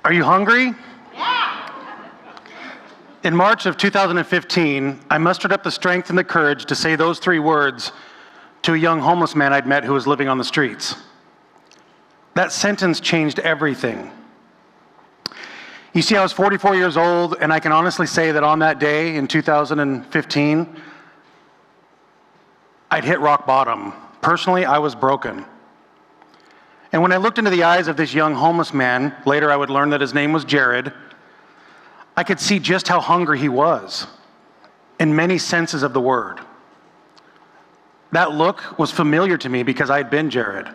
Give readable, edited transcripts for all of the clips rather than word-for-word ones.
Are you hungry? In March of 2015, I mustered up the strength and the courage to say those 3 words to a young homeless man I'd met who was living on the streets. That sentence changed everything. You see, I was 44 years old, and I can honestly say that on that day in 2015, I'd hit rock bottom. Personally, I was broken. And when I looked into the eyes of this young homeless man, later I would learn that his name was Jared, I could see just how hungry he was, in many senses of the word. That look was familiar to me because I had been Jared.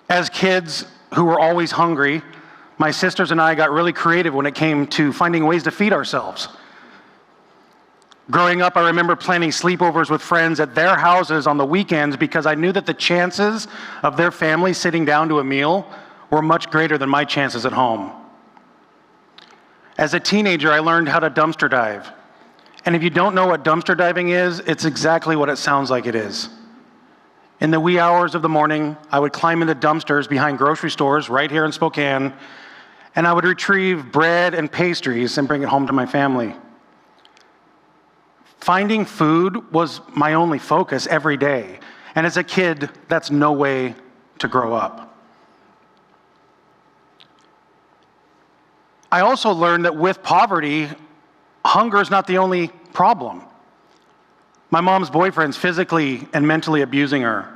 As kids who were always hungry, my sisters and I got really creative when it came to finding ways to feed ourselves. Growing up, I remember planning sleepovers with friends at their houses on the weekends because I knew that the chances of their family sitting down to a meal were much greater than my chances at home. As a teenager, I learned how to dumpster dive. And if you don't know what dumpster diving is, it's exactly what it sounds like it is. In the wee hours of the morning, I would climb into dumpsters behind grocery stores right here in Spokane, and I would retrieve bread and pastries and bring it home to my family. Finding food was my only focus every day. And as a kid, that's no way to grow up. I also learned that with poverty, hunger is not the only problem. My mom's boyfriend's physically and mentally abusing her.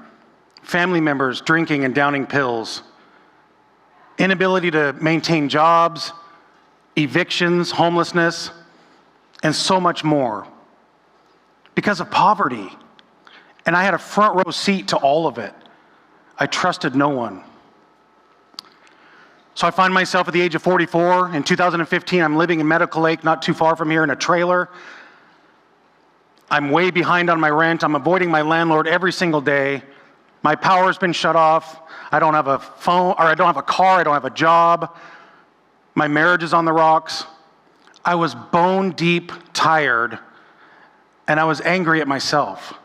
Family members drinking and downing pills. Inability to maintain jobs, evictions, homelessness, and so much more. Because of poverty. And I had a front row seat to all of it. I trusted no one. So I find myself at the age of 44. In 2015, I'm living in Medical Lake, not too far from here, in a trailer. I'm way behind on my rent. I'm avoiding my landlord every single day. My power's been shut off. I don't have a phone, or I don't have a car, I don't have a job. My marriage is on the rocks. I was bone deep tired, and I was angry at myself.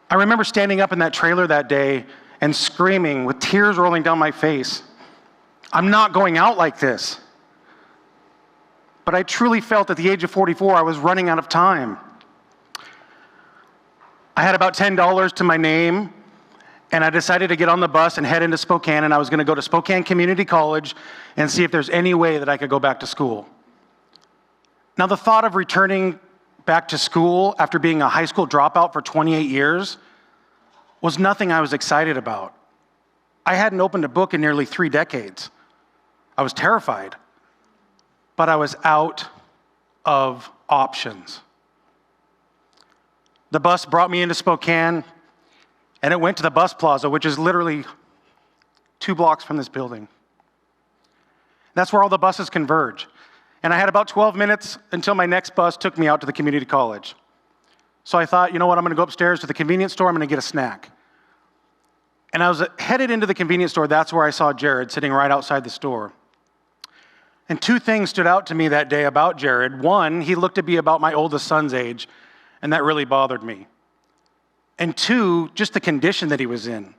I remember standing up in that trailer that day and screaming with tears rolling down my face, I'm not going out like this. But I truly felt at the age of 44, I was running out of time. I had about $10 to my name, and I decided to get on the bus and head into Spokane, and I was going to go to Spokane Community College and see if there's any way that I could go back to school. Now, the thought of returning back to school after being a high school dropout for 28 years was nothing I was excited about. I hadn't opened a book in nearly 3 decades. I was terrified, but I was out of options. The bus brought me into Spokane, and it went to the bus plaza, which is literally 2 blocks from this building. That's where all the buses converge. And I had about 12 minutes until my next bus took me out to the community college. So I thought, you know what, I'm going to go upstairs to the convenience store, I'm going to get a snack. And I was headed into the convenience store, that's where I saw Jared sitting right outside the store. And 2 things stood out to me that day about Jared. One, he looked to be about my oldest son's age, and that really bothered me. And 2, just the condition that he was in.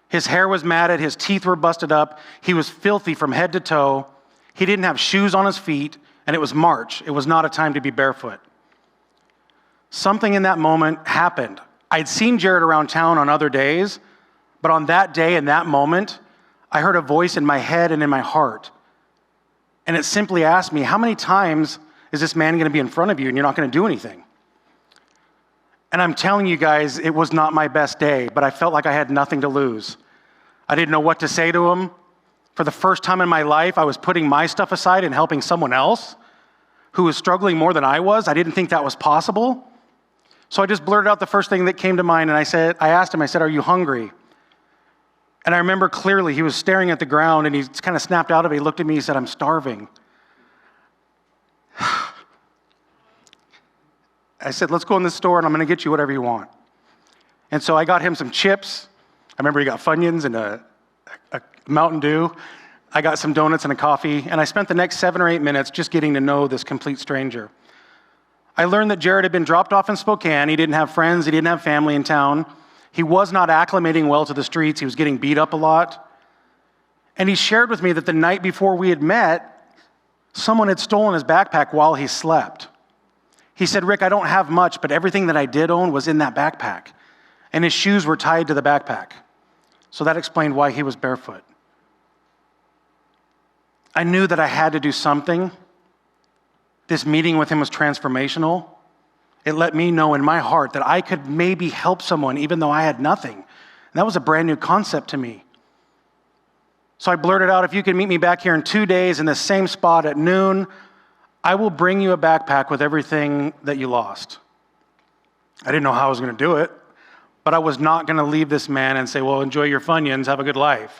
His hair was matted, his teeth were busted up, he was filthy from head to toe. He didn't have shoes on his feet, and it was March. It was not a time to be barefoot. Something in that moment happened. I'd seen Jared around town on other days, but on that day, in that moment, I heard a voice in my head and in my heart. And it simply asked me, how many times is this man going to be in front of you and you're not going to do anything? And I'm telling you guys, it was not my best day, but I felt like I had nothing to lose. I didn't know what to say to him. For the first time in my life, I was putting my stuff aside and helping someone else who was struggling more than I was. I didn't think that was possible. So I just blurted out the first thing that came to mind, and I asked him, are you hungry? And I remember clearly he was staring at the ground, and he kind of snapped out of it. He looked at me, he said, I'm starving. I said, let's go in the store, and I'm going to get you whatever you want. And so I got him some chips. I remember he got Funyuns and a Mountain Dew. I got some donuts and a coffee, and I spent the next 7 or 8 minutes just getting to know this complete stranger. I learned that Jared had been dropped off in Spokane. He didn't have friends. He didn't have family in town. He was not acclimating well to the streets. He was getting beat up a lot. And he shared with me that the night before we had met, someone had stolen his backpack while he slept. He said, Rick, I don't have much, but everything that I did own was in that backpack. And his shoes were tied to the backpack. So that explained why he was barefoot. I knew that I had to do something. This meeting with him was transformational. It let me know in my heart that I could maybe help someone even though I had nothing. And that was a brand new concept to me. So I blurted out, if you can meet me back here in 2 days in the same spot at noon, I will bring you a backpack with everything that you lost. I didn't know how I was going to do it, but I was not going to leave this man and say, well, enjoy your Funyuns, have a good life,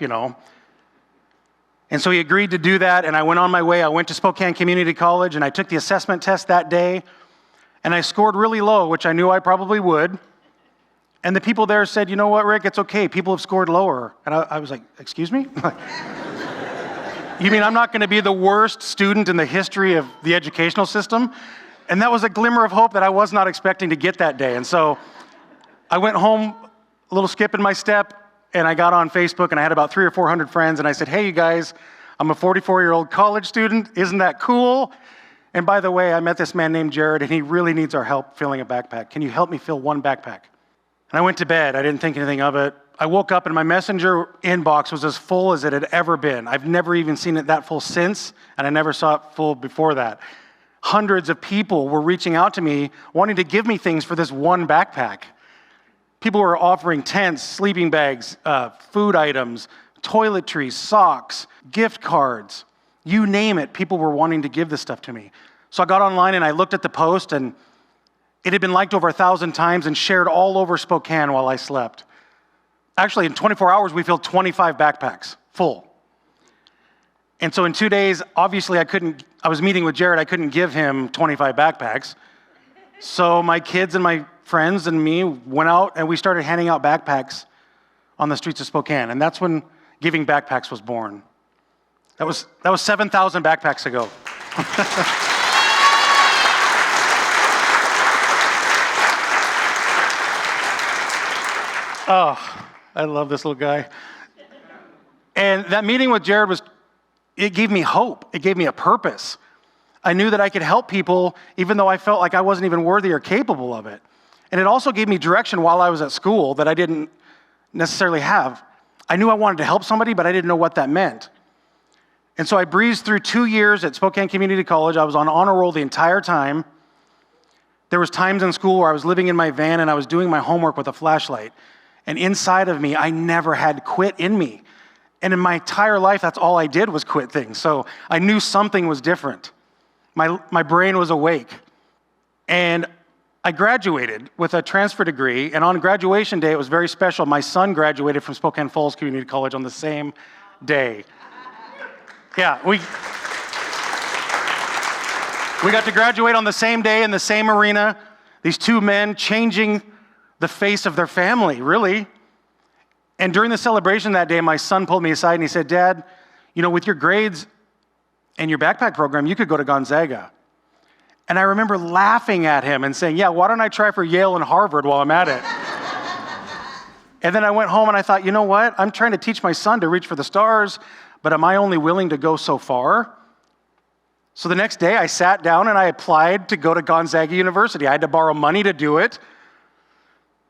And so he agreed to do that, and I went on my way. I went to Spokane Community College, and I took the assessment test that day, and I scored really low, which I knew I probably would. And the people there said, you know what, Rick, it's okay. People have scored lower. And I was like, excuse me? You mean I'm not going to be the worst student in the history of the educational system? And that was a glimmer of hope that I was not expecting to get that day. And so I went home, a little skip in my step, and I got on Facebook, and I had about 300 or 400 friends, and I said, hey, you guys, I'm a 44-year-old college student. Isn't that cool? And by the way, I met this man named Jared, and he really needs our help filling a backpack. Can you help me fill one backpack? And I went to bed. I didn't think anything of it. I woke up, and my messenger inbox was as full as it had ever been. I've never even seen it that full since, and I never saw it full before that. Hundreds of people were reaching out to me, wanting to give me things for this one backpack. People were offering tents, sleeping bags, food items, toiletries, socks, gift cards. You name it, people were wanting to give this stuff to me. So I got online and I looked at the post, and it had been liked over 1,000 times and shared all over Spokane while I slept. Actually, in 24 hours, we filled 25 backpacks, full. And so in 2 days, obviously I was meeting with Jared, I couldn't give him 25 backpacks. So my kids and my friends and me went out and we started handing out backpacks on the streets of Spokane. And that's when Giving Backpacks was born. That was 7,000 backpacks ago. Oh, I love this little guy. And that meeting with Jared it gave me hope. It gave me a purpose. I knew that I could help people even though I felt like I wasn't even worthy or capable of it. And it also gave me direction while I was at school that I didn't necessarily have. I knew I wanted to help somebody, but I didn't know what that meant. And so I breezed through 2 years at Spokane Community College. I was on honor roll the entire time. There was times in school where I was living in my van and I was doing my homework with a flashlight. And inside of me, I never had quit in me. And in my entire life, that's all I did was quit things. So I knew something was different. My brain was awake. And I graduated with a transfer degree. And on graduation day, it was very special. My son graduated from Spokane Falls Community College on the same day. Yeah, we got to graduate on the same day in the same arena. These two men changing the face of their family, really. And during the celebration that day, my son pulled me aside and he said, Dad, with your grades and your backpack program, you could go to Gonzaga. And I remember laughing at him and saying, yeah, why don't I try for Yale and Harvard while I'm at it? And then I went home and I thought, you know what? I'm trying to teach my son to reach for the stars, but am I only willing to go so far? So the next day I sat down and I applied to go to Gonzaga University. I had to borrow money to do it.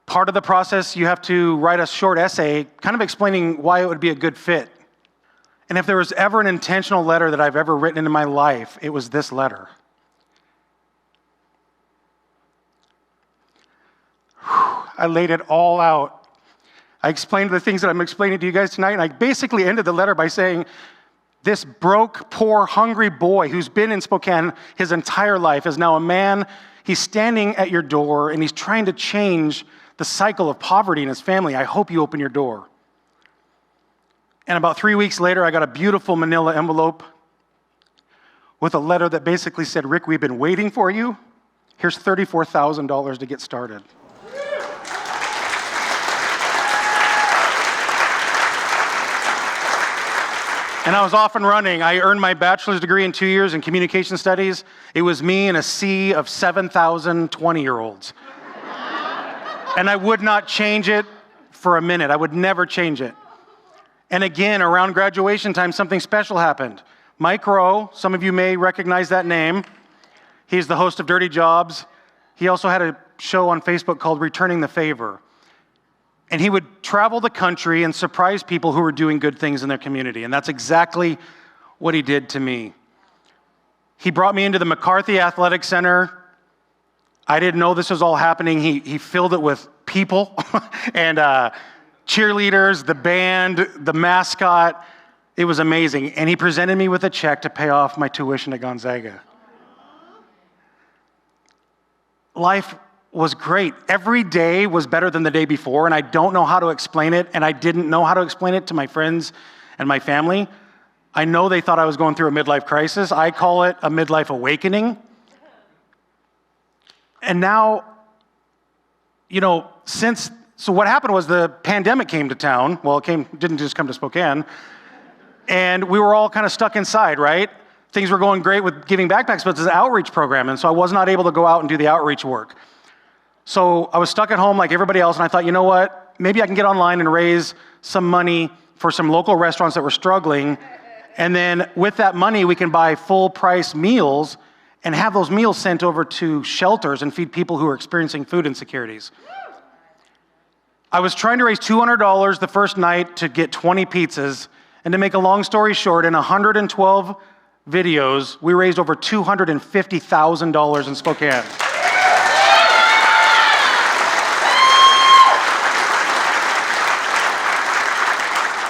Part of the process, you have to write a short essay kind of explaining why it would be a good fit. And if there was ever an intentional letter that I've ever written in my life, it was this letter. I laid it all out. I explained the things that I'm explaining to you guys tonight, and I basically ended the letter by saying, this broke, poor, hungry boy who's been in Spokane his entire life is now a man. He's standing at your door, and he's trying to change the cycle of poverty in his family. I hope you open your door. And about 3 weeks later, I got a beautiful manila envelope with a letter that basically said, Rick, we've been waiting for you. Here's $34,000 to get started. And I was off and running. I earned my bachelor's degree in 2 years in communication studies. It was me and a sea of 7,000 20-year-olds. And I would not change it for a minute. I would never change it. And again, around graduation time, something special happened. Mike Rowe, some of you may recognize that name. He's the host of Dirty Jobs. He also had a show on Facebook called Returning the Favor. And he would travel the country and surprise people who were doing good things in their community. And that's exactly what he did to me. He brought me into the McCarthy Athletic Center. I didn't know this was all happening. He filled it with people and cheerleaders, the band, the mascot. It was amazing. And he presented me with a check to pay off my tuition at Gonzaga. Life was great. Every day was better than the day before, and I don't know how to explain it, and I didn't know how to explain it to my friends and my family. I know they thought I was going through a midlife crisis. I call it a midlife awakening. And now, so what happened was the pandemic came to town. Well, didn't just come to Spokane. And we were all kind of stuck inside, right? Things were going great with giving backpacks, but it's an outreach program, and so I was not able to go out and do the outreach work. So I was stuck at home like everybody else, and I thought, you know what? Maybe I can get online and raise some money for some local restaurants that were struggling, and then with that money, we can buy full-price meals and have those meals sent over to shelters and feed people who are experiencing food insecurities. I was trying to raise $200 the first night to get 20 pizzas, and to make a long story short, in 112 videos, we raised over $250,000 in Spokane.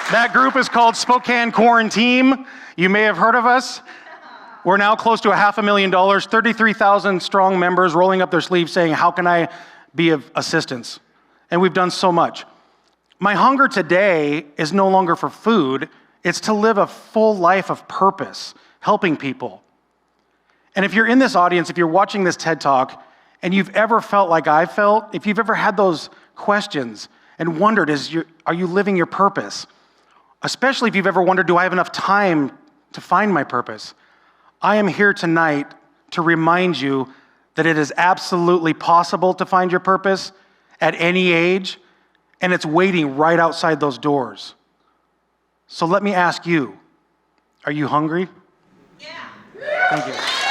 That group is called Spokane Quarantine. You may have heard of us. We're now close to $500,000, 33,000 strong members rolling up their sleeves saying, how can I be of assistance? And we've done so much. My hunger today is no longer for food. It's to live a full life of purpose, helping people. And if you're in this audience, if you're watching this TED Talk, and you've ever felt like I felt, if you've ever had those questions and wondered, are you living your purpose? Especially if you've ever wondered, do I have enough time to find my purpose? I am here tonight to remind you that it is absolutely possible to find your purpose at any age, and it's waiting right outside those doors. So let me ask you, are you hungry? Yeah. Thank you.